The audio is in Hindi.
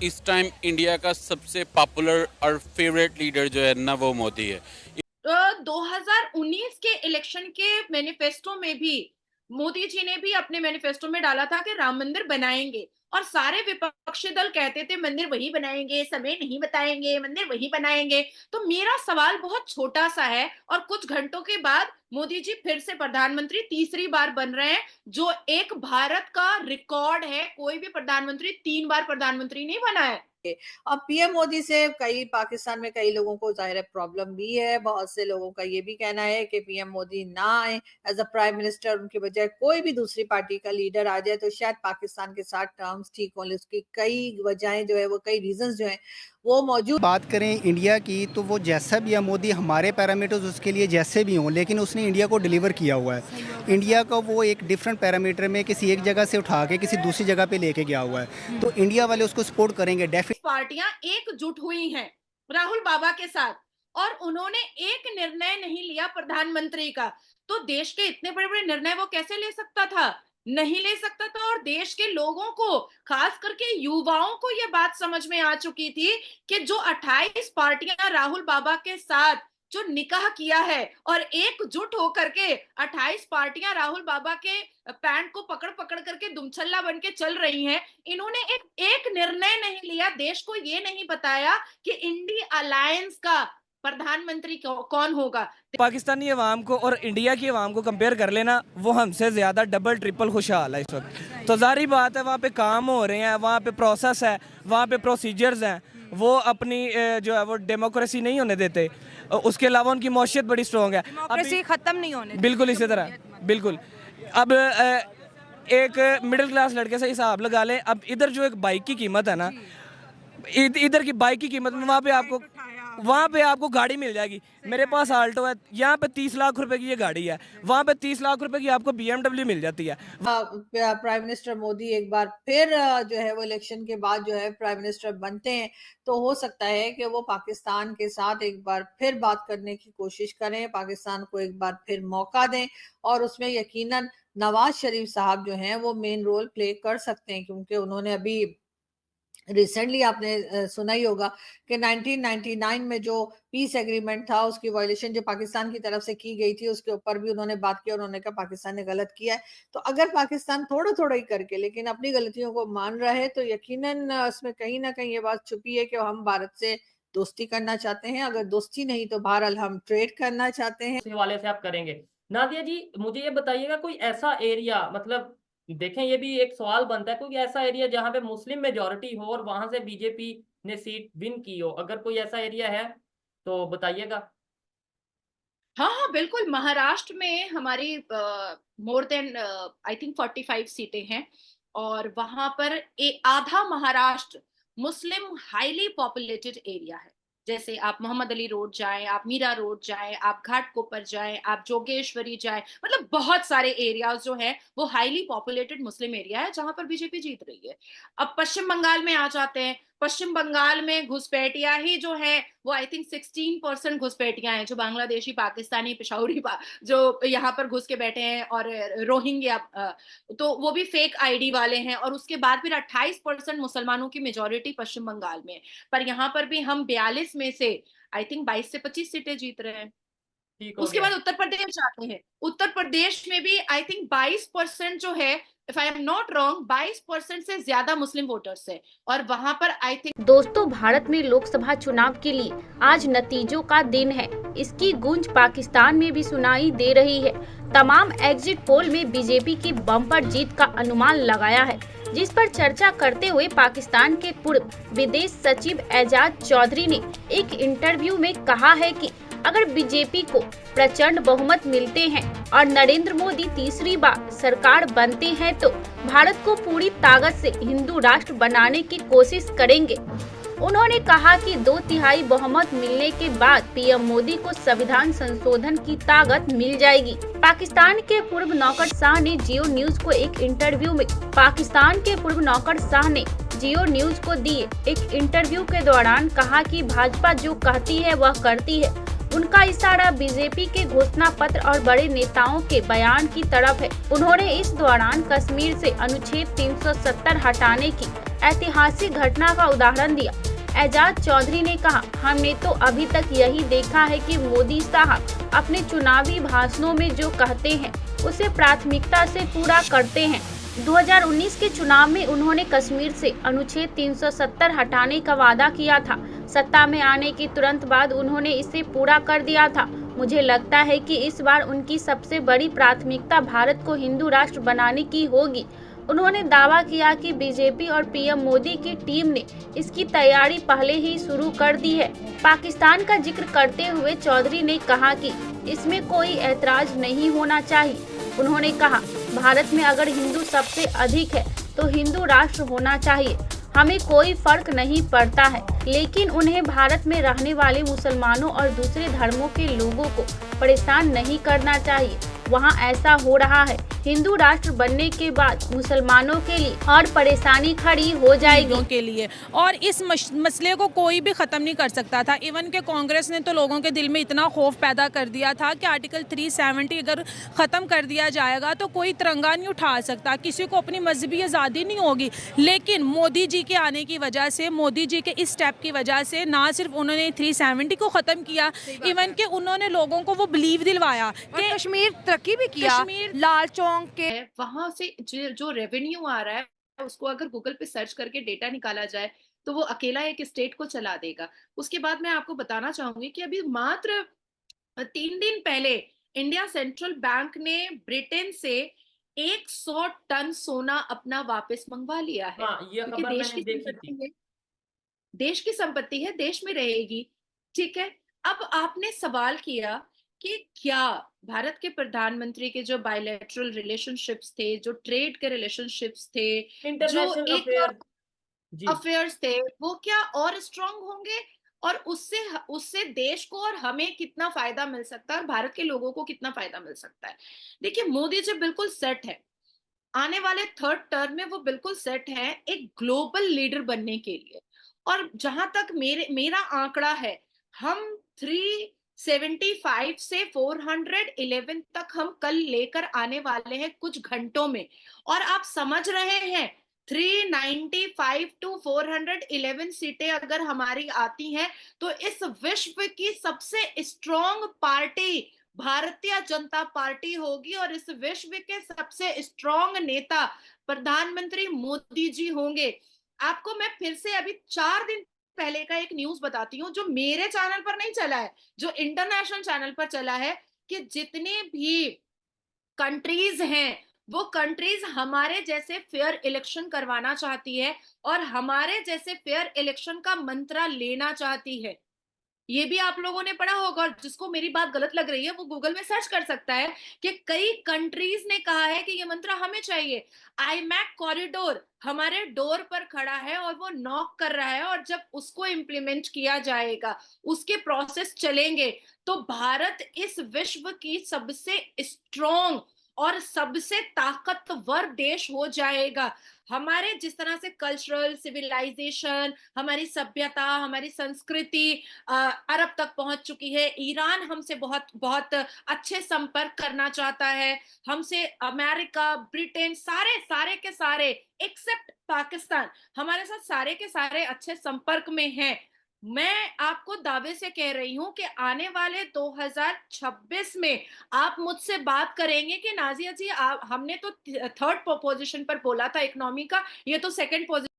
इस टाइम इंडिया का सबसे पॉपुलर और फेवरेट लीडर जो है ना वो मोदी है। 2019 के इलेक्शन के मैनिफेस्टो में भी मोदी जी ने भी अपने मैनिफेस्टो में डाला था कि राम मंदिर बनाएंगे, और सारे विपक्षी दल कहते थे मंदिर वही बनाएंगे, समय नहीं बताएंगे, मंदिर वही बनाएंगे। तो मेरा सवाल बहुत छोटा सा है, और कुछ घंटों के बाद मोदी जी फिर से प्रधानमंत्री तीसरी बार बन रहे हैं, जो एक भारत का रिकॉर्ड है। कोई भी प्रधानमंत्री 3 बार प्रधानमंत्री नहीं बना है। अब पीएम मोदी से कई पाकिस्तान में कई लोगों को जाहिर है प्रॉब्लम भी है। बहुत से लोगों का ये भी कहना है कि पीएम मोदी ना आए एज अ प्राइम मिनिस्टर, उनके बजाय कोई भी दूसरी पार्टी का लीडर आ जाए तो शायद पाकिस्तान के साथ टर्म्स ठीक हों। उसकी कई वजहें जो है वो कई रीजंस जो हैं वो मौजूद। बात करें इंडिया की तो वो जैसा भी है मोदी, हमारे पैरामीटर्स उसके लिए जैसे भी हों, लेकिन उसने इंडिया को डिलीवर किया हुआ है। इंडिया का वो एक डिफरेंट पैरामीटर में किसी एक जगह से उठा के किसी दूसरी जगह पे लेके गया हुआ है, तो इंडिया वाले उसको सपोर्ट करेंगे डेफिनेटली। पार्टियां एकजुट हुई हैं राहुल बाबा के साथ, और उन्होंने एक निर्णय नहीं लिया प्रधानमंत्री का। तो देश के इतने बड़े बड़े निर्णय वो कैसे ले सकता था? नहीं ले सकता था। और देश के लोगों को, खास करके युवाओं को ये बात समझ में आ चुकी थी कि जो 28 पार्टियां राहुल बाबा के साथ जो निकाह किया है, और एकजुट होकर के 28 पार्टियां राहुल बाबा के पैंट को पकड़ पकड़ करके दुमछल्ला बन के चल रही हैं। इन्होंने एक निर्णय नहीं लिया, देश को ये नहीं बताया कि इंडी अलायंस का प्रधानमंत्री कौन होगा। पाकिस्तानी अवाम को और इंडिया की अवाम को कंपेयर कर लेना, वो हमसे ज़्यादा डबल ट्रिपल खुशहाल है इस वक्त। तो जारी बात है, वहाँ पे काम हो रहे हैं, वहाँ पे प्रोसेस है, वहाँ पे प्रोसीजर्स हैं, वो अपनी जो है वो डेमोक्रेसी नहीं होने देते। उसके अलावा उनकी मौशियत बड़ी स्ट्रॉन्ग है, डेमोक्रेसी खत्म नहीं होने देते। बिल्कुल इसी तरह, बिल्कुल। अब एक मिडिल क्लास लड़के से हिसाब लगा लें, अब इधर जो एक बाइक की कीमत है ना, इधर की बाइक की कीमत में वहाँ पे आपको गाड़ी मिल जाएगी। मेरे पास आल्टो है, यहाँ पे 30 लाख रुपए की ये गाड़ी है, वहाँ पे 30 लाख रुपए की आपको BMW मिल जाती है। प्राइम मिनिस्टर मोदी एक बार फिर जो है वो इलेक्शन के बाद जो है प्राइम मिनिस्टर बनते हैं तो हो सकता है कि वो पाकिस्तान के साथ एक बार फिर बात करने की कोशिश करें, पाकिस्तान को एक बार फिर मौका दें, और उसमें यकीनन नवाज शरीफ साहब जो हैं वो मेन रोल प्ले कर सकते हैं, क्योंकि उन्होंने अभी रिसेंटली आपने सुना ही होगा कि 1999 में जो पीस एग्रीमेंट था उसकी वायलेशन जो पाकिस्तान की तरफ से की गई थी उसके ऊपर भी उन्होंने बात की, और उन्होंने कहा पाकिस्तान ने गलत किया है। तो अगर पाकिस्तान थोड़ा थोड़ा ही करके लेकिन अपनी गलतियों को मान रहा है तो यकीनन उसमें कहीं ना कहीं ये बात छुपी है कि हम भारत से दोस्ती करना चाहते हैं। अगर दोस्ती नहीं तो बहरहाल हम ट्रेड करना चाहते हैं। इस हवाले से आप करेंगे। नादिया जी, मुझे ये बताइएगा, कोई ऐसा एरिया, मतलब देखें ये भी एक सवाल बनता है, कोई ऐसा एरिया जहां पे मुस्लिम मेजोरिटी हो और वहां से बीजेपी ने सीट विन की हो, अगर कोई ऐसा एरिया है तो बताइएगा। हाँ हाँ, बिल्कुल। महाराष्ट्र में हमारी मोर देन आई थिंक 45 सीटें हैं, और वहां पर आधा महाराष्ट्र मुस्लिम हाईली पॉपुलेटेड एरिया है। जैसे आप मोहम्मद अली रोड जाएं, आप मीरा रोड जाएं, आप घाटकोपर जाएं, आप जोगेश्वरी जाएं, मतलब बहुत सारे एरियाज जो हैं वो हाईली पॉपुलेटेड मुस्लिम एरिया है जहां पर बीजेपी जीत रही है। अब पश्चिम बंगाल में आ जाते हैं। पश्चिम बंगाल में घुसपैठिया ही जो है वो आई थिंक 16% घुसपैठियां हैं, जो बांग्लादेशी, पाकिस्तानी, पिशावरी जो यहाँ पर घुस के बैठे हैं, और रोहिंग्या, तो वो भी फेक आईडी वाले हैं। और उसके बाद फिर 28% मुसलमानों की मेजोरिटी पश्चिम बंगाल में। पर यहाँ पर भी हम 42 में से आई थिंक 22 से 25 सीटें जीत रहे हैं। ठीक हो उसके गया। बाद उत्तर प्रदेश आते हैं। उत्तर प्रदेश में भी आई थिंक 22% जो है, if I am not wrong, 22% से ज्यादा मुस्लिम वोटर्स है, और वहां पर आई थिंक। दोस्तों, भारत में लोकसभा चुनाव के लिए आज नतीजों का दिन है। इसकी गूंज पाकिस्तान में भी सुनाई दे रही है। तमाम एग्जिट पोल में बीजेपी की बम्पर जीत का अनुमान लगाया है, जिस पर चर्चा करते हुए पाकिस्तान के पूर्व विदेश सचिव एजाज चौधरी ने एक इंटरव्यू में कहा है कि अगर बीजेपी को प्रचंड बहुमत मिलते हैं और नरेंद्र मोदी तीसरी बार सरकार बनते हैं तो भारत को पूरी ताकत से हिंदू राष्ट्र बनाने की कोशिश करेंगे। उन्होंने कहा कि 2/3 बहुमत मिलने के बाद पीएम मोदी को संविधान संशोधन की ताकत मिल जाएगी। पाकिस्तान के पूर्व नौकरशाह ने जियो न्यूज को दिए एक इंटरव्यू के दौरान कहा कि भाजपा जो कहती है वह करती है। उनका इशारा बीजेपी के घोषणा पत्र और बड़े नेताओं के बयान की तरफ है। उन्होंने इस दौरान कश्मीर से अनुच्छेद 370 हटाने की ऐतिहासिक घटना का उदाहरण दिया। एजाज चौधरी ने कहा, हमने तो अभी तक यही देखा है कि मोदी साहब अपने चुनावी भाषणों में जो कहते हैं उसे प्राथमिकता से पूरा करते हैं। 2019 के चुनाव में उन्होंने कश्मीर से अनुच्छेद 370 हटाने का वादा किया था। सत्ता में आने के तुरंत बाद उन्होंने इसे पूरा कर दिया था। मुझे लगता है कि इस बार उनकी सबसे बड़ी प्राथमिकता भारत को हिंदू राष्ट्र बनाने की होगी। उन्होंने दावा किया कि बीजेपी और पीएम मोदी की टीम ने इसकी तैयारी पहले ही शुरू कर दी है। पाकिस्तान का जिक्र करते हुए चौधरी ने कहा कि इसमें कोई ऐतराज नहीं होना चाहिए। उन्होंने कहा, भारत में अगर हिंदू सबसे अधिक है तो हिंदू राष्ट्र होना चाहिए, हमें कोई फर्क नहीं पड़ता है, लेकिन उन्हें भारत में रहने वाले मुसलमानों और दूसरे धर्मों के लोगों को परेशान नहीं करना चाहिए। वहाँ ऐसा हो रहा है, हिंदू राष्ट्र बनने के बाद मुसलमानों के लिए और परेशानी खड़ी हो जाएगी के लिए, और इस मसले को कोई भी ख़त्म नहीं कर सकता था। इवन के कांग्रेस ने तो लोगों के दिल में इतना खौफ पैदा कर दिया था कि आर्टिकल 370 अगर ख़त्म कर दिया जाएगा तो कोई तिरंगा नहीं उठा सकता, किसी को अपनी मजहबी आज़ादी नहीं होगी। लेकिन मोदी जी के आने की वजह से, मोदी जी के इस स्टेप की वजह से ना सिर्फ उन्होंने 370 को ख़त्म किया, इवन के उन्होंने लोगों को वो बिलीव दिलवाया कि कश्मीर तरक्की भी किया। कश्मीर लाल चौक के वहां से जो रेवेन्यू आ रहा है उसको अगर गूगल पे सर्च करके डेटा निकाला जाए तो वो अकेला एक स्टेट को चला देगा। उसके बाद मैं आपको बताना चाहूंगी कि अभी मात्र 3 दिन पहले इंडिया सेंट्रल बैंक ने ब्रिटेन से 100 टन सोना अपना वापस मंगवा लिया है। हाँ, ये क्योंकि खबर देश मैंने की देखी संपत्ति थी। है, देश की संपत्ति है, देश में रहेगी। ठीक है, अब आपने सवाल किया कि क्या भारत के प्रधानमंत्री के जो बायलैटरल रिलेशनशिप्स थे, जो ट्रेड के रिलेशनशिप्स थे, जो इंटरनेशनल एक अफेयर जी अफेयर्स थे, वो क्या और स्ट्रांग होंगे और उससे उससे देश को और हमें कितना फायदा मिल सकता है और भारत के लोगों को कितना फायदा मिल सकता है। देखिए, मोदी जी बिल्कुल सेट है, आने वाले 3rd टर्म में वो बिल्कुल सेट है एक ग्लोबल लीडर बनने के लिए। और जहां तक मेरा आंकड़ा है, हम 375 से 411 तक हम कल लेकर आने वाले हैं कुछ घंटों में। और आप समझ रहे हैं 395 टू 411 सीटें अगर हमारी आती हैं तो इस विश्व की सबसे strong party Bharatiya Janata party होगी और इस विश्व के सबसे स्ट्रॉन्ग नेता प्रधानमंत्री मोदी जी होंगे। आपको मैं फिर से अभी 4 दिन पहले का एक न्यूज बताती हूँ जो मेरे चैनल पर नहीं चला है, जो इंटरनेशनल चैनल पर चला है, कि जितने भी कंट्रीज हैं वो कंट्रीज हमारे जैसे फेयर इलेक्शन करवाना चाहती है और हमारे जैसे फेयर इलेक्शन का मंत्र लेना चाहती है। ये भी आप लोगों ने पढ़ा होगा, और जिसको मेरी बात गलत लग रही है वो गूगल में सर्च कर सकता है कि कई कंट्रीज ने कहा है कि ये मंत्र हमें चाहिए। आईमैक कॉरिडोर हमारे डोर पर खड़ा है और वो नॉक कर रहा है, और जब उसको इम्प्लीमेंट किया जाएगा, उसके प्रोसेस चलेंगे, तो भारत इस विश्व की सबसे स्ट्रॉन्ग और सबसे ताकतवर देश हो जाएगा। हमारे जिस तरह से कल्चरल सिविलाइजेशन, हमारी सभ्यता, हमारी संस्कृति अरब तक पहुंच चुकी है। ईरान हमसे बहुत बहुत अच्छे संपर्क करना चाहता है, हमसे अमेरिका, ब्रिटेन, सारे के सारे एक्सेप्ट पाकिस्तान हमारे साथ सारे के सारे अच्छे संपर्क में हैं। मैं आपको दावे से कह रही हूं कि आने वाले 2026 में आप मुझसे बात करेंगे कि नाजिया जी, हमने तो 3rd पोजीशन पर बोला था इकोनॉमी का, ये तो 2nd पोजीशन